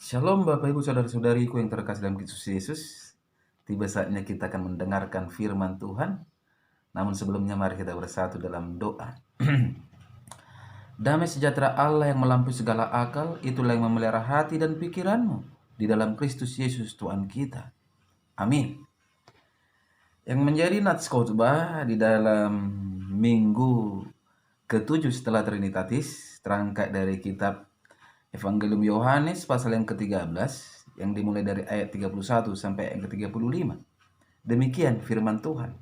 Shalom Bapak Ibu Saudara-saudariku yang terkasih dalam Kristus Yesus. Tiba saatnya kita akan mendengarkan firman Tuhan. Namun sebelumnya mari kita bersatu dalam doa. Damai sejahtera Allah yang melampaui segala akal, itulah yang memelihara hati dan pikiranmu di dalam Kristus Yesus Tuhan kita. Amin. Yang menjadi nats khotbah di dalam minggu ke-7 setelah Trinitatis terangkat dari kitab Evangelium Yohanes pasal yang ke-13 yang dimulai dari ayat 31 sampai ayat ke-35. Demikian firman Tuhan.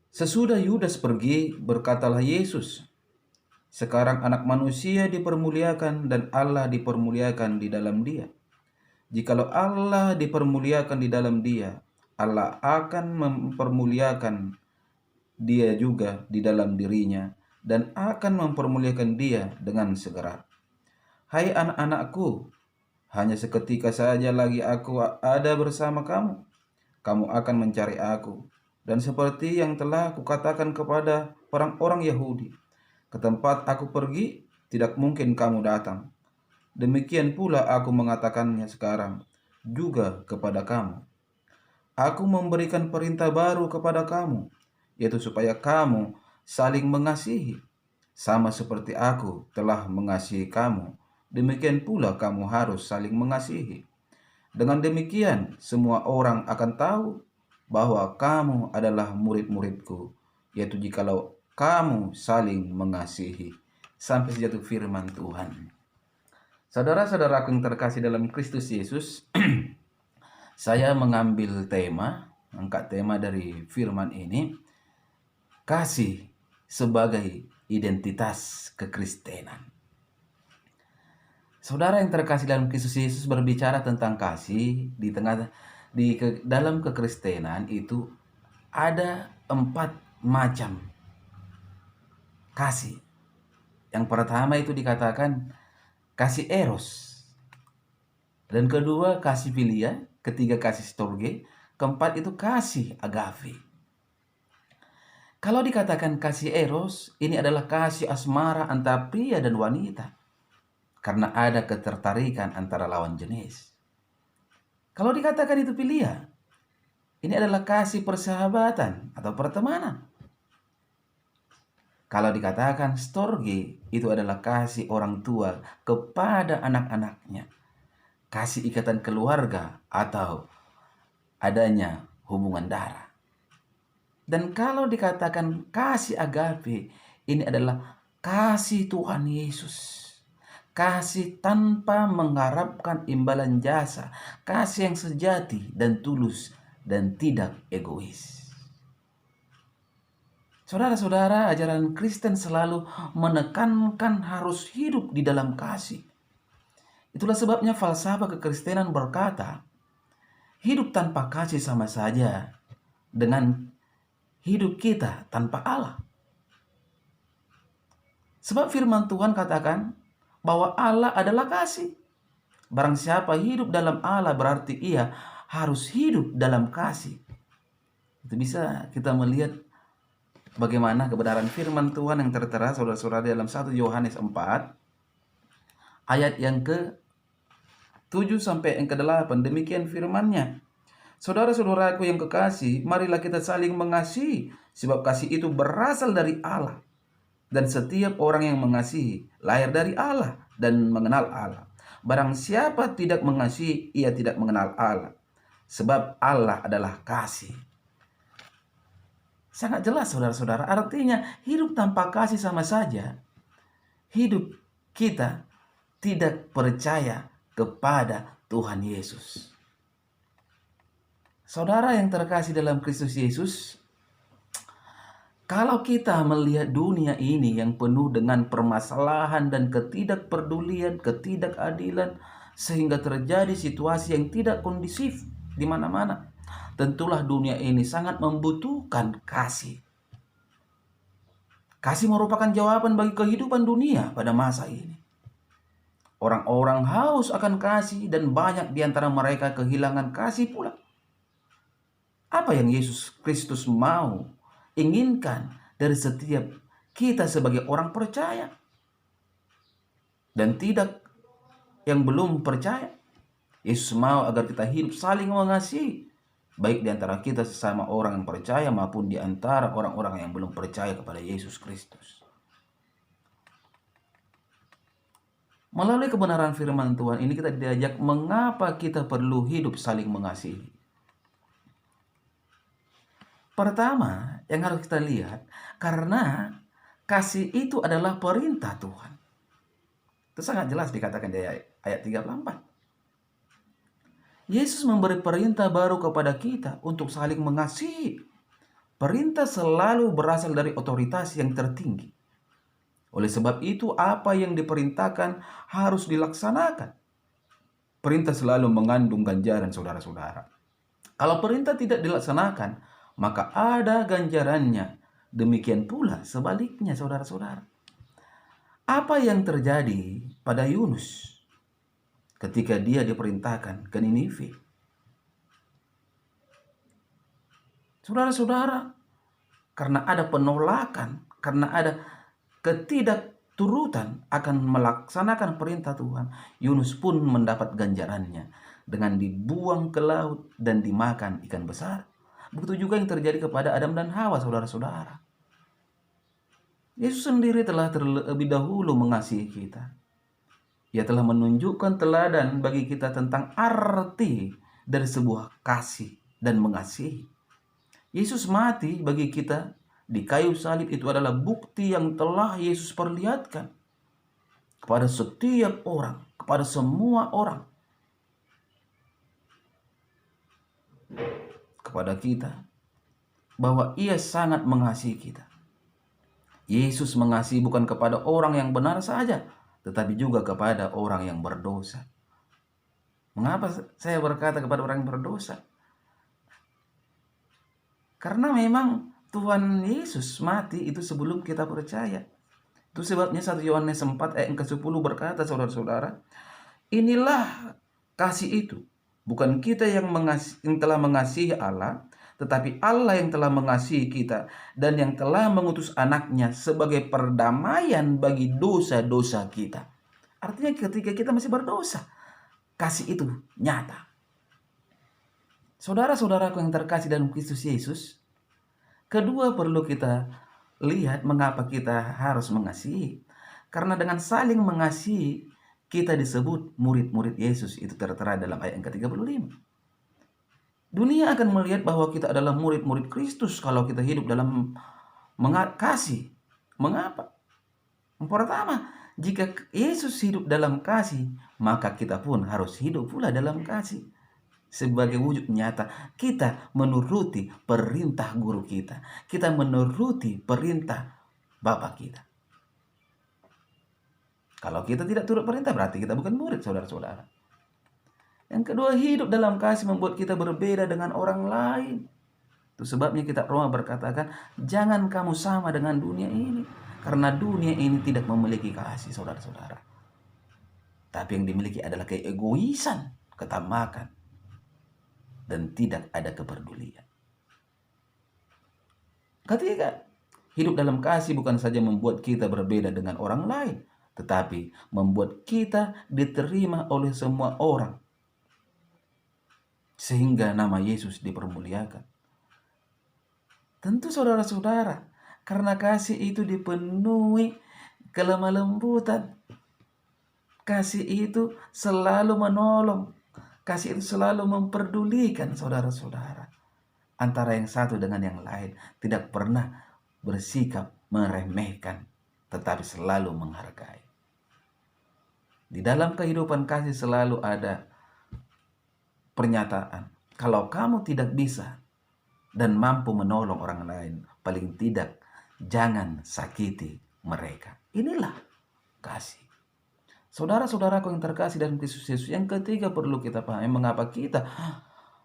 Sesudah Yudas pergi, berkatalah Yesus, "Sekarang Anak Manusia dipermuliakan dan Allah dipermuliakan di dalam Dia. Jikalau Allah dipermuliakan di dalam Dia, Allah akan mempermuliakan Dia juga di dalam dirinya dan akan mempermuliakan Dia dengan segera. Hai anak-anakku, hanya seketika saja lagi aku ada bersama kamu. Kamu akan mencari aku. Dan seperti yang telah kukatakan kepada orang-orang Yahudi, ke tempat aku pergi, tidak mungkin kamu datang. Demikian pula aku mengatakannya sekarang juga kepada kamu. Aku memberikan perintah baru kepada kamu, yaitu supaya kamu saling mengasihi. Sama seperti aku telah mengasihi kamu, demikian pula kamu harus saling mengasihi. Dengan demikian, semua orang akan tahu bahwa kamu adalah murid-muridku, yaitu jikalau kamu saling mengasihi." Sampai sejatuh firman Tuhan. Saudara-saudaraku yang terkasih dalam Kristus Yesus, saya mengambil angkat tema dari firman ini, kasih sebagai identitas kekristenan. Saudara yang terkasih dalam Kristus Yesus berbicara tentang kasih dalam kekristenan itu ada 4 macam kasih. Yang pertama itu dikatakan kasih eros. Dan kedua kasih filia, ketiga kasih storge, keempat itu kasih agape. Kalau dikatakan kasih eros, ini adalah kasih asmara antara pria dan wanita. Karena ada ketertarikan antara lawan jenis. Kalau dikatakan itu filia, ini adalah kasih persahabatan atau pertemanan. Kalau dikatakan storge, itu adalah kasih orang tua kepada anak-anaknya. Kasih ikatan keluarga atau adanya hubungan darah. Dan kalau dikatakan kasih agape, ini adalah kasih Tuhan Yesus. Kasih tanpa mengharapkan imbalan jasa, kasih yang sejati dan tulus dan tidak egois. Saudara-saudara, ajaran Kristen selalu menekankan harus hidup di dalam kasih. Itulah sebabnya falsafah kekristenan berkata, hidup tanpa kasih sama saja dengan hidup kita tanpa Allah. Sebab firman Tuhan katakan bahwa Allah adalah kasih. Barang siapa hidup dalam Allah berarti ia harus hidup dalam kasih. Itu bisa kita melihat bagaimana kebenaran firman Tuhan yang tertera saudara-saudara dalam 1 Yohanes 4 ayat yang ke-7 sampai yang ke-8. Demikian firman-Nya. Saudara-saudaraku yang kekasih, marilah kita saling mengasihi, sebab kasih itu berasal dari Allah. Dan setiap orang yang mengasihi lahir dari Allah dan mengenal Allah. Barang siapa tidak mengasihi, ia tidak mengenal Allah, sebab Allah adalah kasih. Sangat jelas saudara-saudara, artinya hidup tanpa kasih sama saja hidup kita tidak percaya kepada Tuhan Yesus. Saudara yang terkasih dalam Kristus Yesus, kalau kita melihat dunia ini yang penuh dengan permasalahan dan ketidakpedulian, ketidakadilan, sehingga terjadi situasi yang tidak kondusif di mana-mana, tentulah dunia ini sangat membutuhkan kasih. Kasih merupakan jawaban bagi kehidupan dunia pada masa ini. Orang-orang haus akan kasih dan banyak di antara mereka kehilangan kasih pula. Apa yang Yesus Kristus mau inginkan dari setiap kita sebagai orang percaya? dan tidak yang belum percaya. Yesus mau agar kita hidup saling mengasihi, baik di antara kita sesama orang yang percaya maupun di antara orang-orang yang belum percaya kepada Yesus Kristus. Melalui kebenaran firman Tuhan ini kita diajak mengapa kita perlu hidup saling mengasihi. Pertama, yang harus kita lihat, karena kasih itu adalah perintah Tuhan. Itu sangat jelas dikatakan di ayat 34. Yesus memberi perintah baru kepada kita untuk saling mengasihi. Perintah selalu berasal dari otoritas yang tertinggi. Oleh sebab itu, apa yang diperintahkan harus dilaksanakan. Perintah selalu mengandung ganjaran, saudara-saudara. Kalau perintah tidak dilaksanakan, maka ada ganjarannya. Demikian pula sebaliknya, saudara-saudara. Apa yang terjadi pada Yunus ketika dia diperintahkan ke Ninive? Saudara-saudara, karena ada penolakan, karena ada ketidakturutan akan melaksanakan perintah Tuhan, Yunus pun mendapat ganjarannya dengan dibuang ke laut dan dimakan ikan besar. Begitu juga yang terjadi kepada Adam dan Hawa, saudara-saudara. Yesus sendiri telah terlebih dahulu mengasihi kita. Ia telah menunjukkan teladan bagi kita tentang arti dari sebuah kasih dan mengasihi. Yesus mati bagi kita di kayu salib, itu adalah bukti yang telah Yesus perlihatkan kepada setiap orang, kepada semua orang, kepada kita, bahwa Ia sangat mengasihi kita. Yesus mengasihi bukan kepada orang yang benar saja, tetapi juga kepada orang yang berdosa. Mengapa saya berkata kepada orang yang berdosa? Karena memang Tuhan Yesus mati itu sebelum kita percaya. Itu sebabnya 1 Yohanes 4 ayat ke-10 berkata, saudara-saudara, inilah kasih itu. Bukan kita yang telah mengasihi Allah, tetapi Allah yang telah mengasihi kita dan yang telah mengutus anaknya sebagai perdamaian bagi dosa-dosa kita. Artinya ketika kita masih berdosa, kasih itu nyata. Saudara-saudaraku yang terkasih dalam Kristus Yesus, kedua perlu kita lihat mengapa kita harus mengasihi. Karena dengan saling mengasihi, kita disebut murid-murid Yesus. Itu tertera dalam ayat yang ke-35. Dunia akan melihat bahwa kita adalah murid-murid Kristus kalau kita hidup dalam kasih. Mengapa? Pertama, jika Yesus hidup dalam kasih, maka kita pun harus hidup pula dalam kasih. Sebagai wujud nyata, kita menuruti perintah guru kita. Kita menuruti perintah Bapa kita. Kalau kita tidak turut perintah, berarti kita bukan murid, saudara-saudara. Yang kedua, hidup dalam kasih membuat kita berbeda dengan orang lain. Itu sebabnya kitab Roma berkatakan, jangan kamu sama dengan dunia ini. Karena dunia ini tidak memiliki kasih, saudara-saudara. Tapi yang dimiliki adalah keegoisan, ketamakan, dan tidak ada kepedulian. Ketiga, hidup dalam kasih bukan saja membuat kita berbeda dengan orang lain, tetapi membuat kita diterima oleh semua orang, sehingga nama Yesus dipermuliakan. Tentu saudara-saudara, karena kasih itu dipenuhi kelemah lembutan. Kasih itu selalu menolong. Kasih itu selalu memperdulikan saudara-saudara. Antara yang satu dengan yang lain. Tidak pernah bersikap meremehkan, tetapi selalu menghargai. Di dalam kehidupan kasih selalu ada pernyataan, kalau kamu tidak bisa dan mampu menolong orang lain, paling tidak jangan sakiti mereka. Inilah kasih. Saudara-saudaraku yang terkasih dalam Kristus Yesus, yang ketiga perlu kita pahami mengapa kita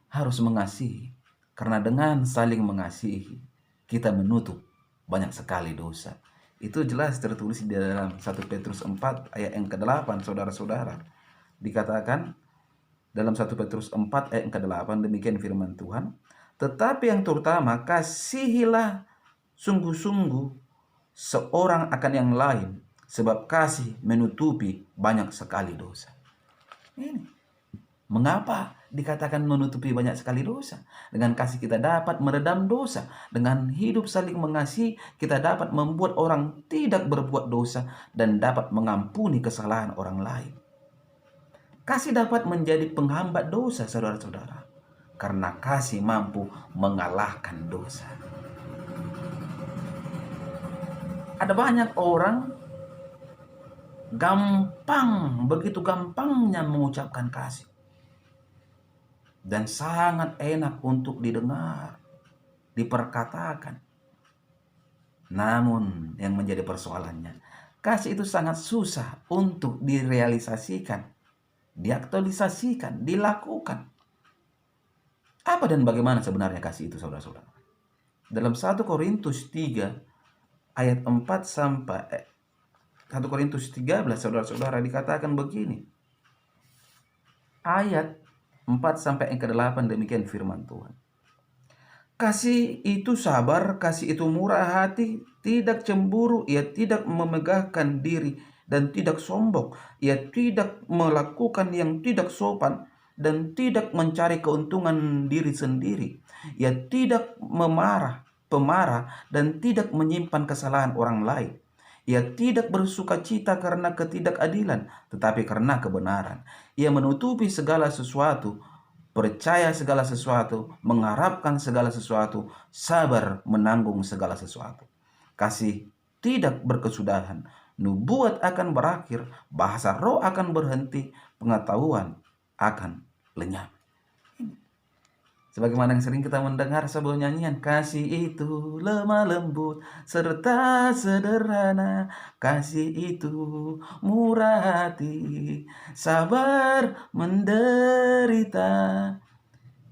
harus mengasihi. Karena dengan saling mengasihi, kita menutup banyak sekali dosa. Itu jelas tertulis di dalam 1 Petrus 4 ayat yang ke-8, saudara-saudara. Dikatakan dalam 1 Petrus 4 ayat yang ke-8, demikian firman Tuhan. Tetapi yang terutama, kasihilah sungguh-sungguh seorang akan yang lain, sebab kasih menutupi banyak sekali dosa. Ini mengapa dikatakan menutupi banyak sekali dosa? Dengan kasih kita dapat meredam dosa. Dengan hidup saling mengasihi, kita dapat membuat orang tidak berbuat dosa dan dapat mengampuni kesalahan orang lain. Kasih dapat menjadi penghambat dosa, saudara-saudara, karena kasih mampu mengalahkan dosa. Ada banyak orang begitu gampangnya mengucapkan kasih. Dan sangat enak untuk didengar, diperkatakan. Namun yang menjadi persoalannya, kasih itu sangat susah untuk direalisasikan, diaktualisasikan, dilakukan. Apa dan bagaimana sebenarnya kasih itu, saudara-saudara? Dalam 1 Korintus 3 ayat 4 sampai 1 Korintus 13, saudara-saudara, dikatakan begini. Ayat 4 sampai yang ke-8 demikian firman Tuhan. Kasih itu sabar, kasih itu murah hati, tidak cemburu, ia tidak memegahkan diri dan tidak sombong, ia tidak melakukan yang tidak sopan dan tidak mencari keuntungan diri sendiri. Ia tidak pemarah dan tidak menyimpan kesalahan orang lain. Ia tidak bersuka cita karena ketidakadilan, tetapi karena kebenaran. Ia menutupi segala sesuatu, percaya segala sesuatu, mengharapkan segala sesuatu, sabar menanggung segala sesuatu. Kasih tidak berkesudahan, nubuat akan berakhir, bahasa roh akan berhenti, pengetahuan akan lenyap. Sebagaimana yang sering kita mendengar sebuah nyanyian, kasih itu lemah lembut serta sederhana, kasih itu murah hati, sabar menderita.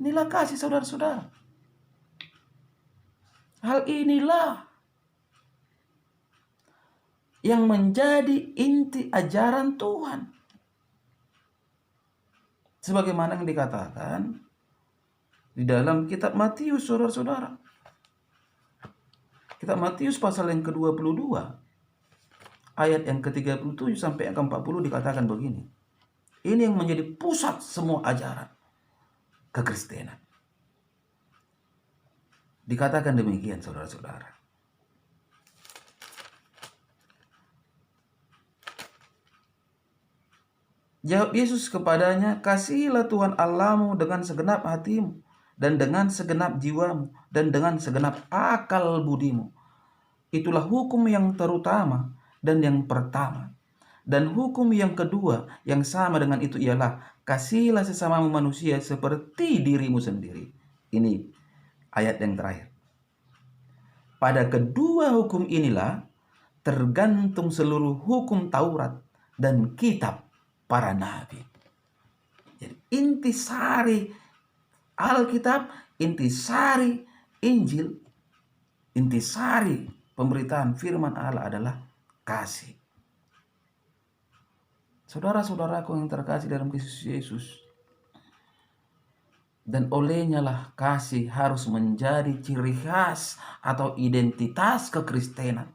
Inilah kasih, saudara-saudara. Hal inilah yang menjadi inti ajaran Tuhan. Sebagaimana yang dikatakan di dalam kitab Matius, saudara-saudara. Kitab Matius pasal yang ke-22, ayat yang ke-37 sampai yang ke-40 dikatakan begini. Ini yang menjadi pusat semua ajaran kekristenan. Dikatakan demikian, saudara-saudara. Jawab Yesus kepadanya, kasihilah Tuhan Allahmu dengan segenap hatimu, dan dengan segenap jiwamu, dan dengan segenap akal budimu. Itulah hukum yang terutama dan yang pertama. Dan hukum yang kedua yang sama dengan itu ialah, kasihilah sesamamu manusia seperti dirimu sendiri. Ini ayat yang terakhir. Pada kedua hukum inilah tergantung seluruh hukum Taurat dan kitab para nabi. Jadi intisari Alkitab, intisari Injil, intisari pemberitaan firman Allah adalah kasih. Saudara-saudaraku yang terkasih dalam Kristus Yesus, dan olehnya lah kasih harus menjadi ciri khas atau identitas kekristenan.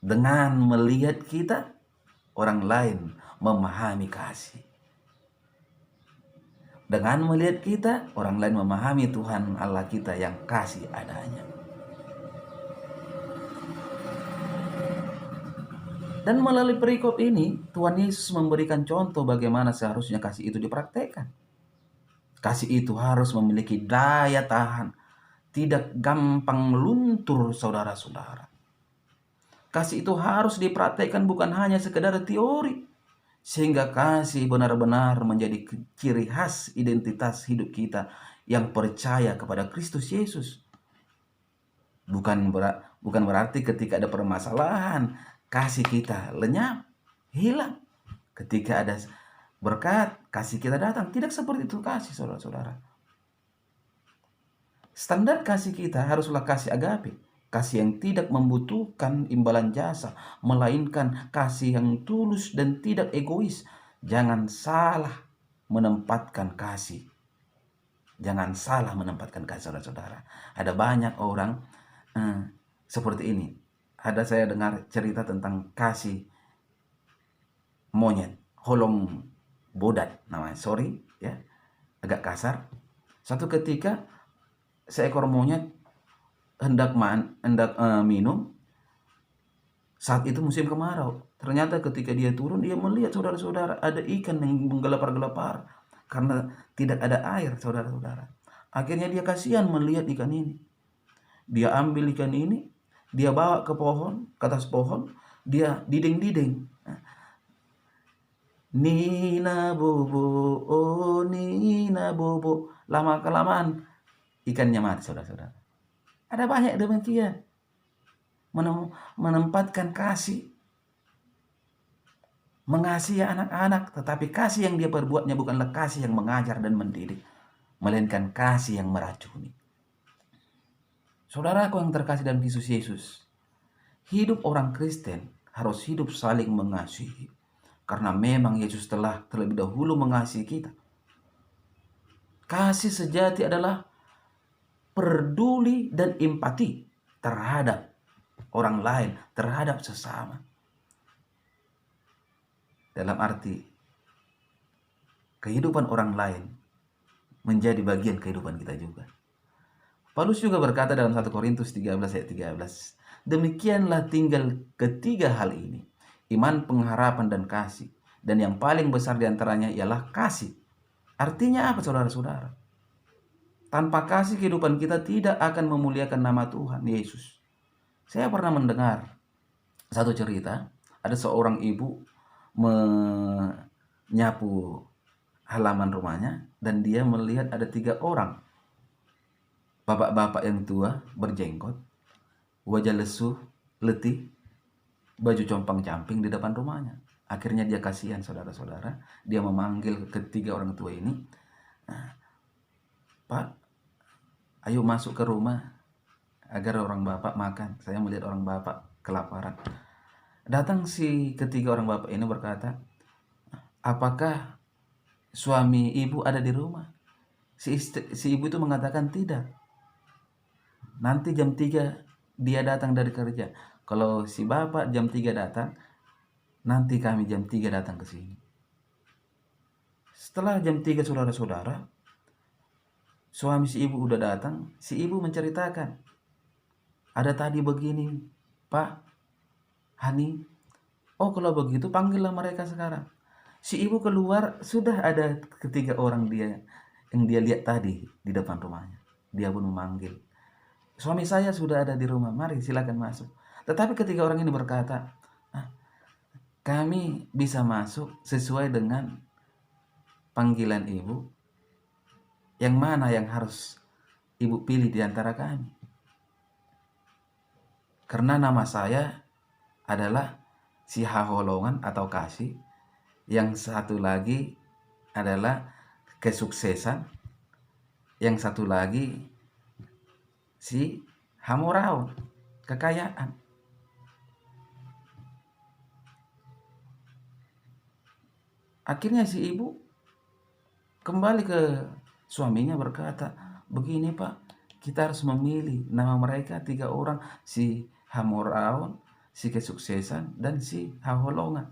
Dengan melihat kita, orang lain memahami kasih. Dengan melihat kita, orang lain memahami Tuhan Allah kita yang kasih adanya. Dan melalui perikop ini, Tuhan Yesus memberikan contoh bagaimana seharusnya kasih itu dipraktekkan. Kasih itu harus memiliki daya tahan, tidak gampang luntur, saudara-saudara. Kasih itu harus dipraktekkan bukan hanya sekedar teori, sehingga kasih benar-benar menjadi ciri khas identitas hidup kita yang percaya kepada Kristus Yesus. Bukan berarti ketika ada permasalahan, kasih kita lenyap, hilang. Ketika ada berkat, kasih kita datang. Tidak seperti itu kasih, saudara-saudara. Standar kasih kita haruslah kasih agape. Kasih yang tidak membutuhkan imbalan jasa, melainkan kasih yang tulus dan tidak egois. Jangan salah menempatkan kasih. Jangan salah menempatkan kasih, saudara-saudara. Ada banyak orang seperti ini. Ada saya dengar cerita tentang kasih monyet, holong bodat namanya. Sorry ya, agak kasar. Satu ketika seekor monyet hendak minum. Saat itu musim kemarau. Ternyata ketika dia turun, dia melihat saudara-saudara ada ikan yang menggelepar-gelepar karena tidak ada air, saudara-saudara. Akhirnya dia kasihan melihat ikan ini. Dia ambil ikan ini, dia bawa ke pohon, ke atas pohon, dia diding-diding. Nina bobo, oh Nina bobo. Lama-kelamaan ikannya mati, saudara-saudara. Ada banyak demikian. Menempatkan kasih, mengasihi anak-anak, tetapi kasih yang dia perbuatnya bukanlah kasih yang mengajar dan mendidik, melainkan kasih yang meracuni. Saudaraku yang terkasih dalam Kristus Yesus, hidup orang Kristen harus hidup saling mengasihi, karena memang Yesus telah terlebih dahulu mengasihi kita. Kasih sejati adalah peduli dan empati terhadap orang lain, terhadap sesama. Dalam arti kehidupan orang lain menjadi bagian kehidupan kita juga. Paulus juga berkata dalam 1 Korintus 13 ayat 13, demikianlah tinggal ketiga hal ini, iman, pengharapan, dan kasih. Dan yang paling besar diantaranya ialah kasih. Artinya apa, saudara-saudara? Tanpa kasih kehidupan kita tidak akan memuliakan nama Tuhan Yesus. Saya pernah mendengar satu cerita, ada seorang ibu menyapu halaman rumahnya dan dia melihat ada 3 orang bapak-bapak yang tua berjenggot, wajah lesu, letih, baju compang-camping di depan rumahnya. Akhirnya dia kasihan, saudara-saudara, dia memanggil ketiga orang tua ini, Pak, ayo masuk ke rumah agar orang bapak makan. Saya melihat orang bapak kelaparan. Datang si ketiga orang bapak ini berkata, apakah suami ibu ada di rumah? Si ibu itu mengatakan tidak. Nanti jam 3 dia datang dari kerja. Kalau si bapak jam 3 datang, nanti kami jam 3 datang ke sini. Setelah jam 3, saudara-saudara, suami si ibu udah datang. Si ibu menceritakan, ada tadi begini, Pak, Hani. Oh, kalau begitu panggillah mereka sekarang. Si ibu keluar, sudah ada ketiga orang dia yang dia lihat tadi di depan rumahnya. Dia pun memanggil, suami saya sudah ada di rumah, mari silakan masuk. Tetapi ketiga orang ini berkata, kami bisa masuk sesuai dengan panggilan ibu. Yang mana yang harus ibu pilih di antara kami? Karena nama saya adalah si haholongan atau kasih. Yang satu lagi adalah kesuksesan. Yang satu lagi si hamoraun, kekayaan. Akhirnya si ibu kembali ke suaminya berkata, begini Pak, kita harus memilih nama mereka 3 orang, si hamoraun, si kesuksesan, dan si haholongan.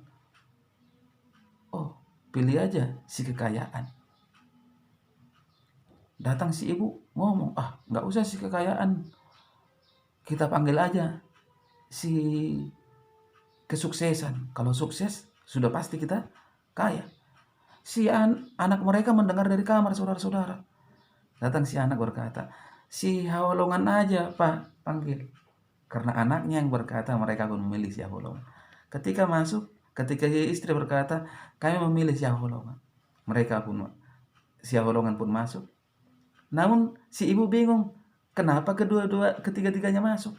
Oh, pilih aja si kekayaan. Datang si ibu ngomong, nggak usah si kekayaan, kita panggil aja si kesuksesan. Kalau sukses sudah pasti kita kaya. Si anak mereka mendengar dari kamar, saudara-saudara. Datang si anak berkata, si haholongan aja Pak panggil. Karena anaknya yang berkata, mereka pun memilih si haholongan. Ketika masuk, ketika istri berkata, kami memilih si haholongan, mereka pun, si haholongan pun masuk. Namun si ibu bingung, kenapa ketiga-tiganya masuk?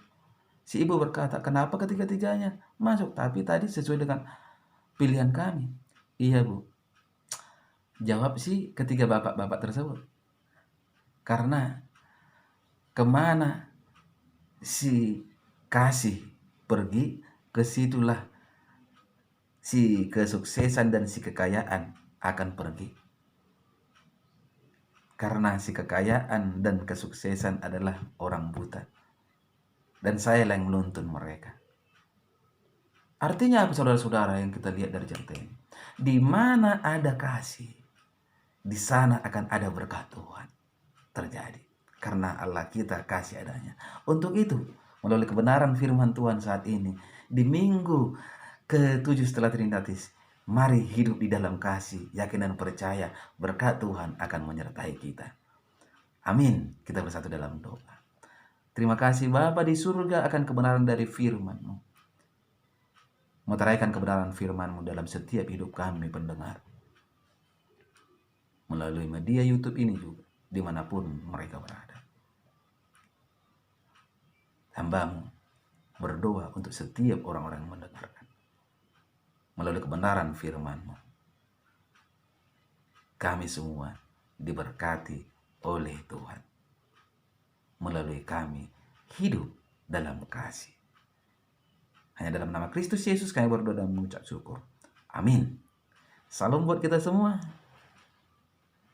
Si ibu berkata, kenapa ketiga-tiganya masuk? Tapi tadi sesuai dengan pilihan kami. Iya Bu, jawab si ketiga bapak-bapak tersebut. Karena kemana si kasih pergi, kesitulah si kesuksesan dan si kekayaan akan pergi. Karena si kekayaan dan kesuksesan adalah orang buta. dan saya yang menuntun mereka. Artinya apa saudara-saudara yang kita lihat dari cerita ini? Di mana ada kasih, di sana akan ada berkat Tuhan terjadi. Karena Allah kita kasih adanya. Untuk itu, melalui kebenaran firman Tuhan saat ini, di minggu ke-7 setelah Trinitatis, mari hidup di dalam kasih, yakin dan percaya berkat Tuhan akan menyertai kita. Amin. Kita bersatu dalam doa. Terima kasih Bapa di surga akan kebenaran dari firman-Mu. Meteraikan kebenaran firman-Mu dalam setiap hidup kami pendengar. Melalui media YouTube ini juga, dimanapun mereka berada. Hamba-Mu berdoa untuk setiap orang-orang yang mendengarkan. Melalui kebenaran firman-Mu, kami semua diberkati oleh Tuhan. Melalui kami hidup dalam kasih. Hanya dalam nama Kristus Yesus kami berdoa dan mengucap syukur. Amin. Salam buat kita semua.